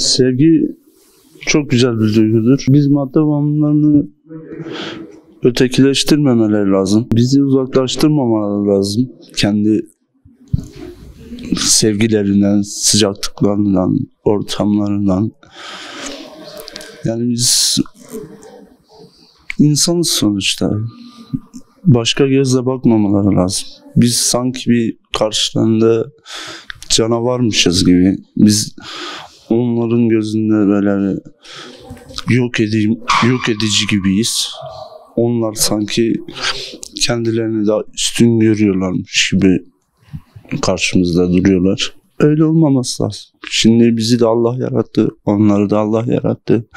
Sevgi çok güzel bir duygudur. Biz madde bağımlılarını ötekileştirmemeleri lazım. Bizi uzaklaştırmamaları lazım. Kendi sevgilerinden, sıcaklıklarından, ortamlarından. Yani biz insanız sonuçta. Başka gözle bakmamaları lazım. Biz sanki bir karşılarında canavarmışız gibi. Biz onların gözünde böyle yok edici gibiyiz. Onlar sanki kendilerini daha üstün görüyorlarmış gibi karşımızda duruyorlar. Öyle olmaması lazım. Şimdi bizi de Allah yarattı, onları da Allah yarattı.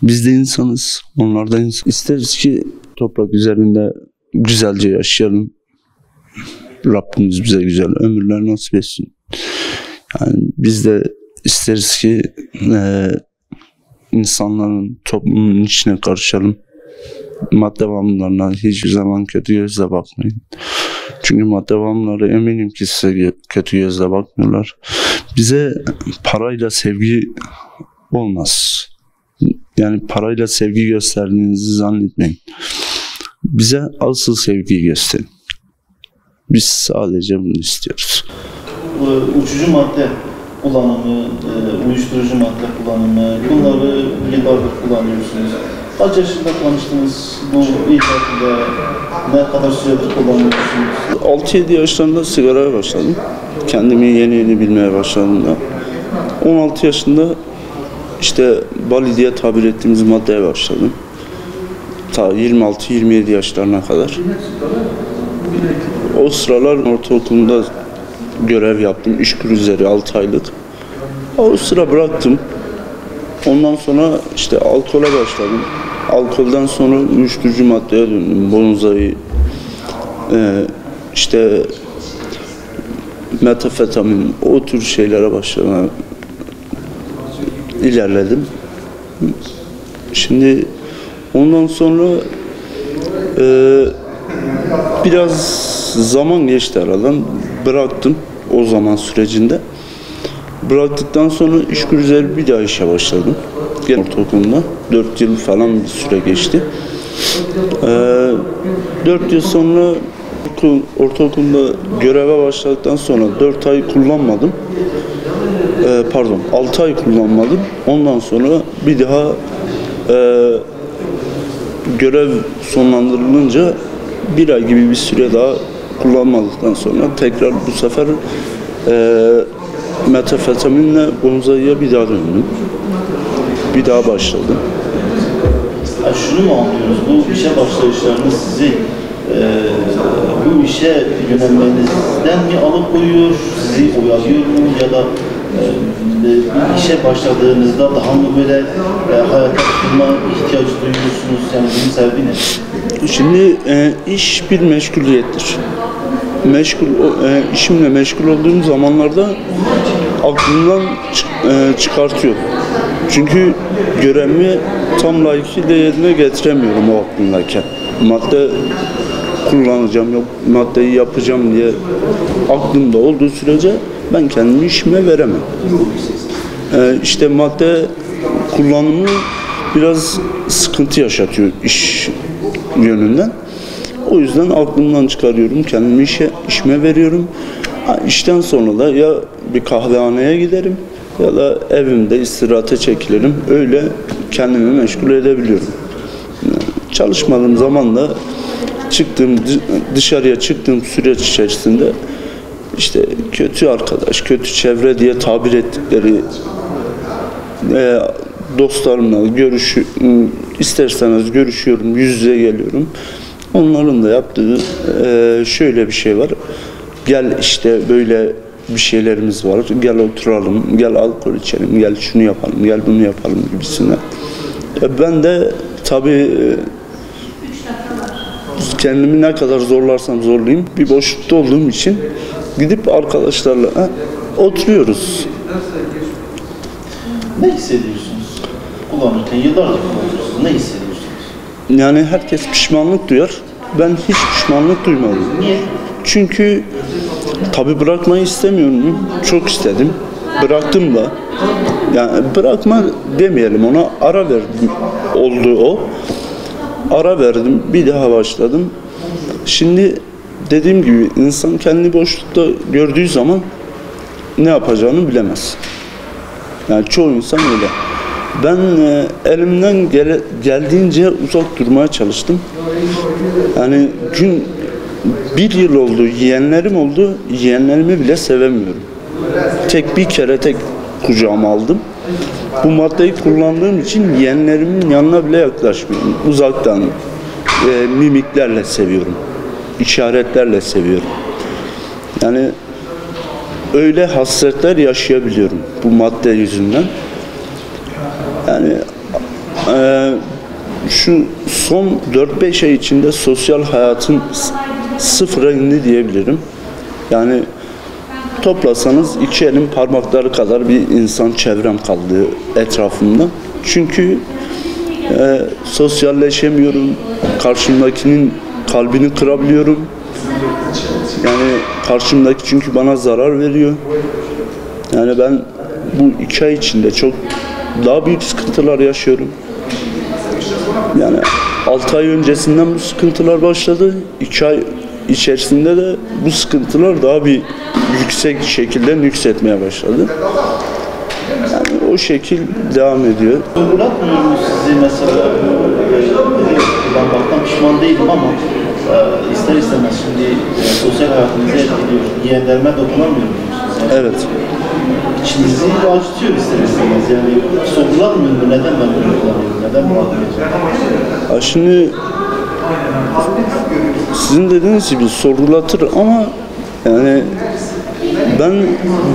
Biz de insanız, onlar da insan. İsteriz ki toprak üzerinde güzelce yaşayalım. Rabbimiz bize güzel ömürler nasip etsin. Yani biz de isteriz ki insanların, toplumun içine karışalım. Madde bağımlılarına hiçbir zaman kötü gözle bakmayın. Çünkü madde bağımlıları eminim ki size kötü gözle bakmıyorlar. Bize parayla sevgi olmaz. Yani parayla sevgi gösterdiğinizi zannetmeyin. Bize asıl sevgiyi gösterin. Biz sadece bunu istiyoruz. Uçucu madde kullanımı, uyuşturucu madde kullanımı, bunları yıllardır kullanıyorsunuz. Kaç yaşında tanıştınız? Bu ilk hakkında ne kadar süredir kullanıyorsunuz? 6-7 yaşlarında sigaraya başladım. Kendimi yeni bilmeye başladım da. 16 yaşında işte Bali diye tabir ettiğimiz maddeye başladım. Ta 26-27 yaşlarına kadar. O sıralar ortaokulunda görev yaptım. İşkur üzeri 6 aylık. O sıra bıraktım. Ondan sonra işte alkole başladım. Alkolden sonra uyuşturucu maddeye döndüm. Bonzai, işte metafetamin, o tür şeylere başladım. İlerledim. Şimdi ondan sonra biraz zaman geçti aradan. Bıraktım o zaman sürecinde. Bıraktıktan sonra işkur üzeri bir daha işe başladım. Gene ortaokulunda 4 yıl falan bir süre geçti. 4 yıl sonra ortaokulda göreve başladıktan sonra 4 ay kullanmadım. 6 ay kullanmadım. Ondan sonra bir daha görev sonlandırılınca 1 ay gibi bir süre daha kullanmadıktan sonra tekrar bu sefer metafetaminle bonzaiye bir daha döndüm. Bir daha başladım. Yani şunu mu anlıyoruz? Bu işe başlayışlarınız sizi bu işe yönelmenizden mi alıkoyuyor, sizi oyalıyor mu ya da bir işe başladığınızda daha mı böyle hayata tutunma ihtiyacı duyuyorsunuz? Yani bunun sebebi ne? Şimdi iş bir meşguliyettir. İşimle meşgul olduğum zamanlarda aklımdan çıkartıyor. Çünkü görevimi tam layıkıyla yerine getiremiyorum o aklımdayken. Madde kullanacağım, yok maddeyi yapacağım diye aklımda olduğu sürece ben kendimi işime veremem. İşte madde kullanımı biraz sıkıntı yaşatıyor iş yönünden. O yüzden aklımdan çıkarıyorum, kendimi işime veriyorum. İşten sonra da ya bir kahvehaneye giderim ya da evimde istirahate çekilirim. Öyle kendimi meşgul edebiliyorum. Çalışmadığım zaman da dışarıya çıktığım süreç içerisinde işte kötü arkadaş, kötü çevre diye tabir ettikleri dostlarımla isterseniz görüşüyorum, yüz yüze geliyorum. Onların da yaptığı şöyle bir şey var. Gel işte böyle bir şeylerimiz var. Gel oturalım, gel alkol içelim, gel şunu yapalım, gel bunu yapalım gibisinden. Ben de tabii kendimi ne kadar zorlarsam zorlayayım bir boşlukta olduğum için gidip arkadaşlarla oturuyoruz. Ne hissediyorsunuz? Kullanırken yıllardır kullanıyorsunuz. Ne hissediyorsunuz? Yani herkes pişmanlık duyar. Ben hiç pişmanlık duymadım. Niye? Çünkü tabii bırakmayı istemiyorum. Çok istedim. Bıraktım da. Yani bırakma demeyelim, ona ara verdim, oldu o. Ara verdim, bir daha başladım. Şimdi dediğim gibi insan kendini boşlukta gördüğü zaman ne yapacağını bilemez. Yani çoğu insan öyle. Ben elimden geldiğince uzak durmaya çalıştım. Yani bir yıl oldu, yeğenlerim oldu, yeğenlerimi bile sevemiyorum. Bir kere kucağıma aldım. Bu maddeyi kullandığım için yeğenlerimin yanına bile yaklaşmıyorum. Uzaktan mimiklerle seviyorum. İşaretlerle seviyorum. Yani öyle hasretler yaşayabiliyorum bu madde yüzünden. Yani şu son 4-5 ay içinde sosyal hayatım sıfıra indi diyebilirim. Yani toplasanız 2 elin parmakları kadar bir insan çevrem kaldı etrafımda. Çünkü sosyalleşemiyorum. Karşımdakinin kalbini kırabiliyorum. Yani karşımdaki çünkü bana zarar veriyor. Yani ben bu 2 ay içinde çok daha büyük sıkıntılar yaşıyorum. Yani 6 ay öncesinden bu sıkıntılar başladı. 2 ay içerisinde de bu sıkıntılar daha bir yüksek şekilde nüksetmeye başladı. Yani o şekil devam ediyor. Sorgulatmıyor mu sizi mesela? Ben baktan pişman değilim ama ister istemez şimdi sosyal hayatınızı etkiliyor. Yeğenlerime dokunamıyor musunuz? Yani Evet. İçinizi acıtıyor ister istemez. Yani sorgulatmıyor mu? Neden ben bunu kullanıyorum? Neden bu atmıyorum? Şimdi sizin dediğiniz gibi sorgulatır ama yani ben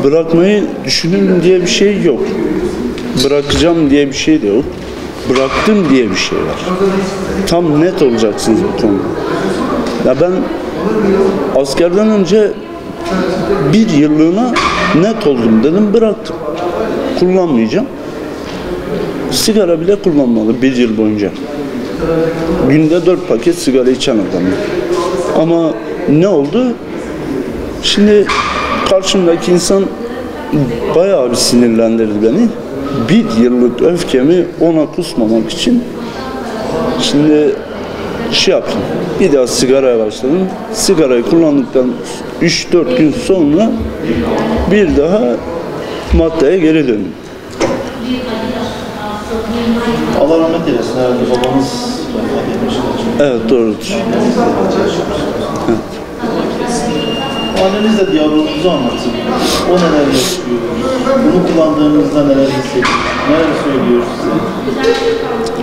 bırakmayı düşünürüm diye bir şey yok. Bırakacağım diye bir şey de yok. Bıraktım diye bir şey var. Tam net olacaksınız bu konuda. Ya ben askerden önce bir yıllığına net oldum dedim, bıraktım. Kullanmayacağım. Sigara bile kullanmalı bir yıl boyunca. Günde 4 paket sigara içen adamım. Ama ne oldu? Şimdi karşımdaki insan bayağı bir sinirlendirdi beni. Bir yıllık öfkemi ona kusmamak için şimdi yaptım. Bir daha sigaraya başladım. Sigarayı kullandıktan 3-4 gün sonra bir daha maddeye geri döndüm. Allah rahmet eylesin. Herhalde babanız vefat etmiştir. Evet, doğrudur. Evet. Annenizle diyaloğunuzu anlatın. O neler yaşıyor? Bunu kullandığınızda neler hissediyor? Neler söylüyor size?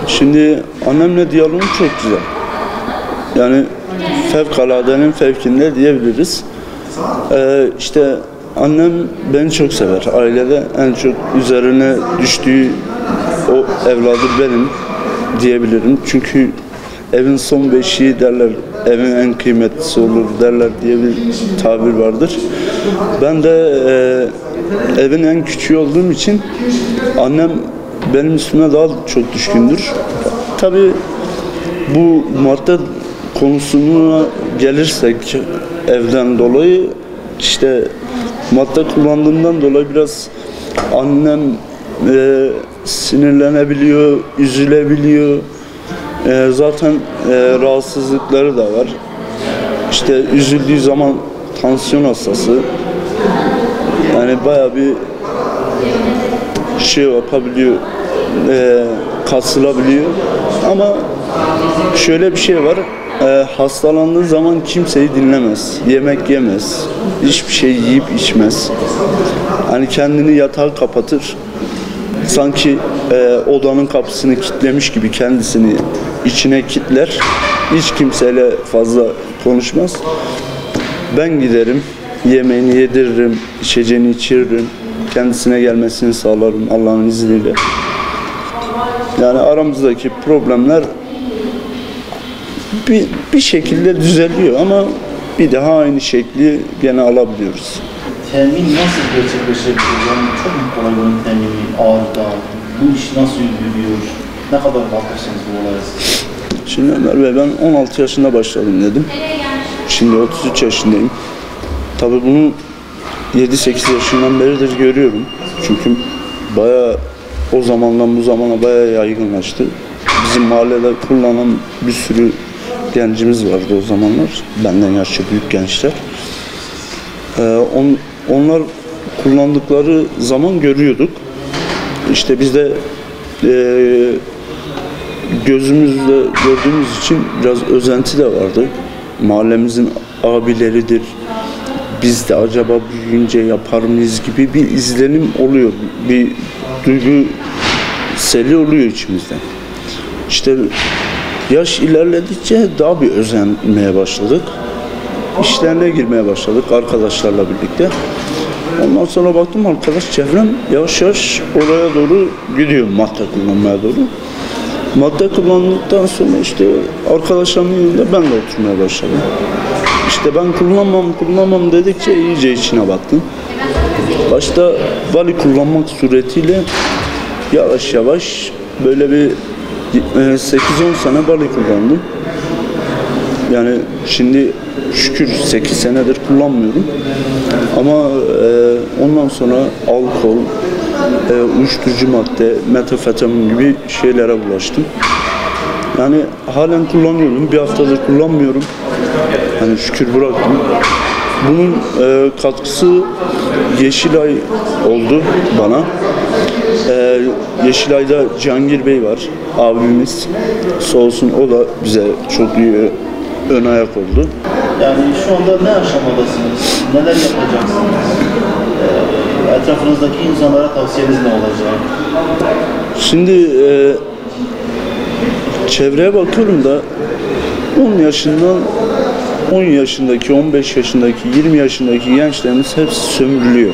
Şimdi annemle diyaloğum çok güzel. Yani fevkaladenin fevkinde diyebiliriz. İşte annem beni çok sever. Ailede en çok üzerine düştüğü o evladı benim diyebilirim. Çünkü evin son beşiği derler, evin en kıymetlisi olur derler diye bir tabir vardır. Ben de evin en küçüğü olduğum için annem benim üstüme daha çok düşkündür. Tabii bu madde konusuna gelirsek evden dolayı işte madde kullandığımdan dolayı biraz annem sinirlenebiliyor, üzülebiliyor. Zaten rahatsızlıkları da var. İşte üzüldüğü zaman tansiyon hastası. Yani bayağı bir yapabiliyor, kasılabiliyor. Ama şöyle bir şey var. Hastalandığı zaman kimseyi dinlemez, yemek yemez, hiçbir şey yiyip içmez. Hani kendini yatağa kapatır. Sanki odanın kapısını kilitlemiş gibi kendisini içine kilitler. Hiç kimseyle fazla konuşmaz. Ben giderim, yemeğini yediririm, içeceğini içiririm. Kendisine gelmesini sağlarım Allah'ın izniyle. Yani aramızdaki problemler bir şekilde düzeliyor ama bir daha aynı şekli gene alabiliyoruz. Temin nasıl gerçekleşebilir? Yani çok mu kolay bunun temini, ağrıda, bu iş nasıl yürüyor? Ne kadar bakıyorsunuz bu olaya? Şimdi Ömer Bey, ben 16 yaşında başladım dedim. Şimdi 33 yaşındayım. Tabii bunu 7-8 yaşından beridir görüyorum. Çünkü bayağı o zamandan bu zamana bayağı yaygınlaştı. Bizim mahallede kullanan bir sürü gencimiz vardı o zamanlar. Benden yaşça büyük gençler. Onlar kullandıkları zaman görüyorduk. İşte biz de gözümüzle gördüğümüz için biraz özenti de vardı. Mahallemizin abileridir. Biz de acaba büyüyünce yapar mıyız gibi bir izlenim oluyor. Bir duygu seli oluyor içimizden. İşte yaş ilerledikçe daha bir özenmeye başladık. İşlerine girmeye başladık arkadaşlarla birlikte. Ondan sonra baktım arkadaş çevrem yavaş yavaş oraya doğru gidiyor, madde kullanmaya doğru. Madde kullandıktan sonra işte arkadaşlarımın yanında ben de oturmaya başladım. İşte ben kullanmam dedikçe iyice içine baktım. Başta vali kullanmak suretiyle yavaş yavaş böyle bir 8-10 sene vali kullandım. Yani şimdi şükür 8 senedir kullanmıyorum. Ama ondan sonra alkol, uyuşturucu madde, metamfetamin gibi şeylere bulaştım. Yani halen kullanıyorum. Bir haftadır kullanmıyorum. Hani şükür bıraktım. Bunun katkısı Yeşilay oldu bana. Yeşilay'da Cihangir Bey var, abimiz. Sağ olsun o da bize çok iyi ön ayak oldu. Yani şu anda ne aşamadasınız? Neler yapacaksınız? Etrafınızdaki insanlara tavsiyeniz ne olacak? Şimdi çevreye bakıyorum da 10 yaşındaki, 15 yaşındaki, 20 yaşındaki gençlerimiz hepsi sömürülüyor.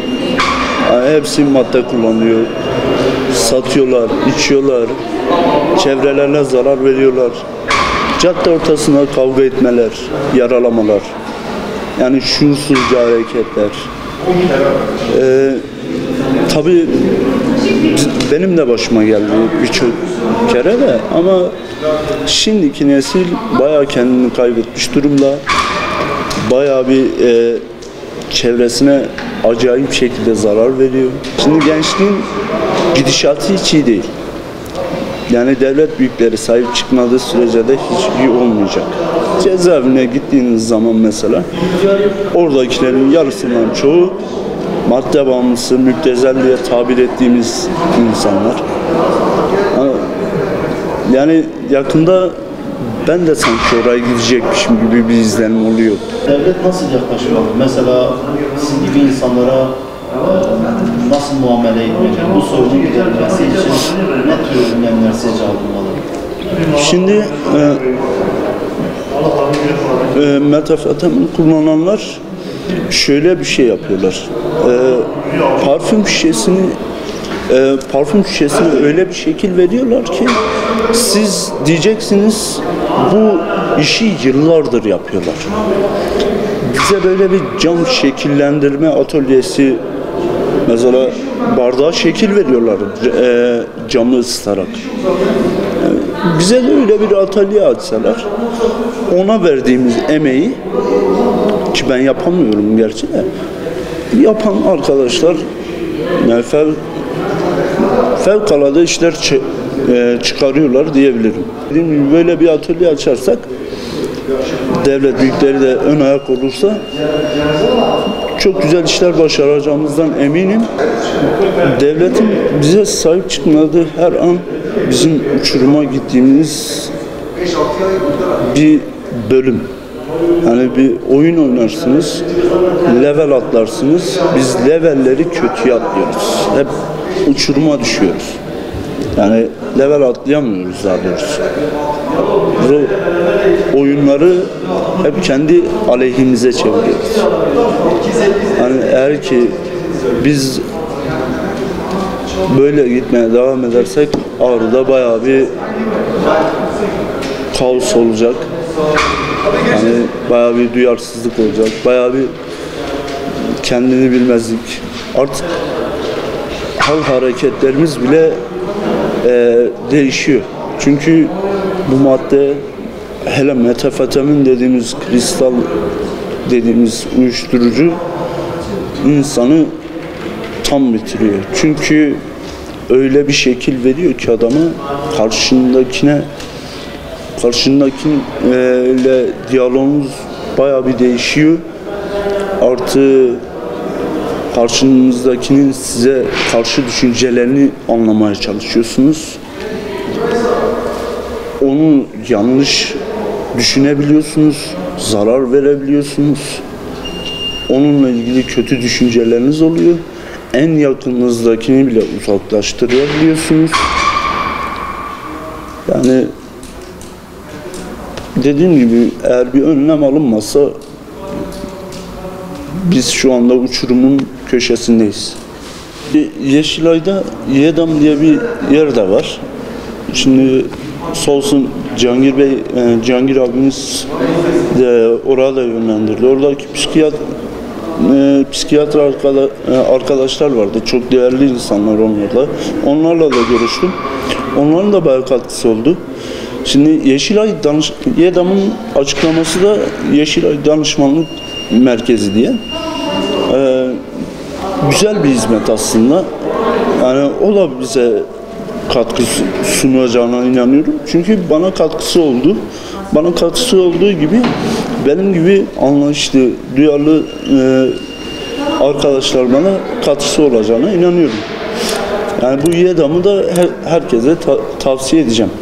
Yani hepsi madde kullanıyor, satıyorlar, içiyorlar, çevrelerine zarar veriyorlar. Cadde ortasında kavga etmeler, yaralamalar, yani şuursuzca hareketler. Tabii benim de başıma geldi birçok kere de ama şimdiki nesil bayağı kendini kaybetmiş durumda. Bayağı bir çevresine acayip şekilde zarar veriyor. Şimdi gençliğin gidişatı hiç iyi değil. Yani devlet büyükleri sahip çıkmadığı sürece de hiç iyi olmayacak. Cezaevine gittiğiniz zaman mesela oradakilerin yarısından çoğu madde bağımlısı, müptezel diye tabir ettiğimiz insanlar. Yani yakında ben de sanki oraya gidecekmişim gibi bir izlenim oluyor. Devlet nasıl yaklaşmalı? Mesela sizin gibi insanlara nasıl muamele etmeli? Bu sorunun giderilmesi için ne tür önlemler sizce alınmalı? Şimdi metamfetamin kullananlar şöyle bir şey yapıyorlar. Parfüm şişesini öyle bir şekil veriyorlar ki siz diyeceksiniz bu işi yıllardır yapıyorlar. Bize böyle bir cam şekillendirme atölyesi, mesela bardağa şekil veriyorlar camı ısıtarak. Bize de öyle bir atölye açsalar, ona verdiğimiz emeği, ki ben yapamıyorum gerçi de, yapan arkadaşlar yani fevkalade işler çıkarıyorlar diyebilirim. Dediğim gibi böyle bir atölye açarsak, devlet büyükleri de ön ayak olursa çok güzel işler başaracağımızdan eminim. Devletin bize sahip çıkmadığı her an bizim uçuruma gittiğimiz bir bölüm. Yani bir oyun oynarsınız, level atlarsınız. Biz levelleri kötüye atlıyoruz. Hep uçuruma düşüyoruz. Yani level atlayamıyoruz daha doğrusu. Bu oyunları hep kendi aleyhimize çeviriyoruz. Yani eğer ki biz böyle gitmeye devam edersek Ağrı'da bayağı bir kaos olacak. Yani bayağı bir duyarsızlık olacak. Bayağı bir kendini bilmezlik. Artık hal hareketlerimiz bile değişiyor. Çünkü bu madde, hele metamfetamin dediğimiz, kristal dediğimiz uyuşturucu insanı tam bitiriyor. Çünkü öyle bir şekil veriyor ki adamı karşındakiyle diyaloğunuz bayağı bir değişiyor. Artı karşınızdakinin size karşı düşüncelerini anlamaya çalışıyorsunuz. Onu yanlış düşünebiliyorsunuz, zarar verebiliyorsunuz. Onunla ilgili kötü düşünceleriniz oluyor. En yakınınızdakini bile uzaklaştırabiliyorsunuz. Yani dediğim gibi eğer bir önlem alınmazsa biz şu anda uçurumun köşesindeyiz. Yeşilay'da Yedam diye bir yer de var. Şimdi sağ olsun Cihangir abimiz de oraya da yönlendirdi. Oradaki psikiyatr arkadaşlar vardı. Çok değerli insanlar onlarla. Onlarla da görüştüm. Onların da bayağı katkısı oldu. Şimdi Yedam'ın açıklaması da Yeşilay Danışmanlık Merkezi diye. Güzel bir hizmet aslında. Yani o da bize katkı sunacağına inanıyorum. Çünkü bana katkısı oldu. Bana katkısı olduğu gibi benim gibi anlayışlı, duyarlı arkadaşlar bana katkısı olacağına inanıyorum. Yani bu Yedam'ı da herkese tavsiye edeceğim.